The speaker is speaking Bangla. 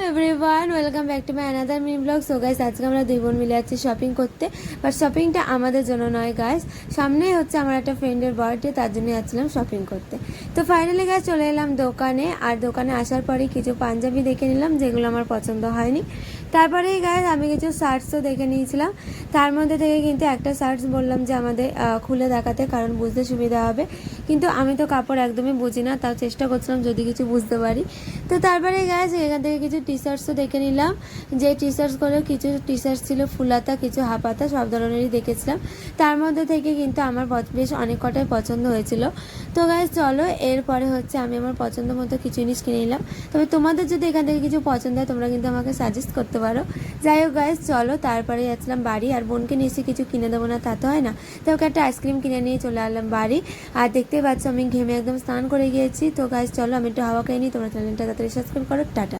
Everyone, welcome back to my another mini blog. So guys, আজকে আমরা দুই বোন মিলে যাচ্ছি শপিং করতে। বাট শপিংটা আমাদের জন্য নয় গাইস, সামনেই হচ্ছে আমার একটা ফ্রেন্ডের বার্থডে, তার জন্য যাচ্ছিলাম শপিং করতে। তো ফাইনালি গাইস চলে এলাম দোকানে। আর দোকানে আসার পরে কিছু পাঞ্জাবি দেখে নিলাম, যেগুলো আমার পছন্দ হয়নি। তারপরেই গাইস আমি কিছু শার্টসও দেখে নিয়েছিলাম। তার মধ্যে থেকে কিন্তু একটা শার্টস বললাম যে আমাদের খুলে দেখাতে, কারণ বুঝতে সুবিধা হবে। কিন্তু আমি তো কাপড় একদমই বুঝি না, তাও চেষ্টা করছিলাম যদি কিছু বুঝতে পারি। তো তারপরে গাইস এখান থেকে কিছু টি শার্টসও দেখে নিলাম। যে টি শার্টসগুলো, কিছু টি শার্টস ছিল ফুলাতা, কিছু হাফাতা, সব ধরনেরই দেখেছিলাম। তার মধ্যে থেকে কিন্তু আমার বেশ অনেক কটাই পছন্দ হয়েছিল। তো গাইস চলো, এরপরে হচ্ছে আমি আমার পছন্দ মতো কিছু জিনিস কিনে নিলাম। তবে তোমাদের যদি এখান থেকে কিছু পছন্দ হয়, তোমরা কিন্তু আমাকে সাজেস্ট করতে পারো। যাই হোক গাইস চলো, তারপরে যাচ্ছিলাম বাড়ি। আর বোনকে নিশ্চয়ই কিছু কিনে দেবো না তা তো হয় না, তো ওকে একটা আইসক্রিম কিনে নিয়ে চলে এলাম বাড়ি। আর দেখতেই পাচ্ছ আমি ঘেমে একদম স্নান করে গিয়েছি। তো গাইস চলো, আমি একটু হাওয়া খাই নিই। তোমরা চ্যানেলটা তাড়াতাড়ি সাবস্ক্রাইব করো। টাটা।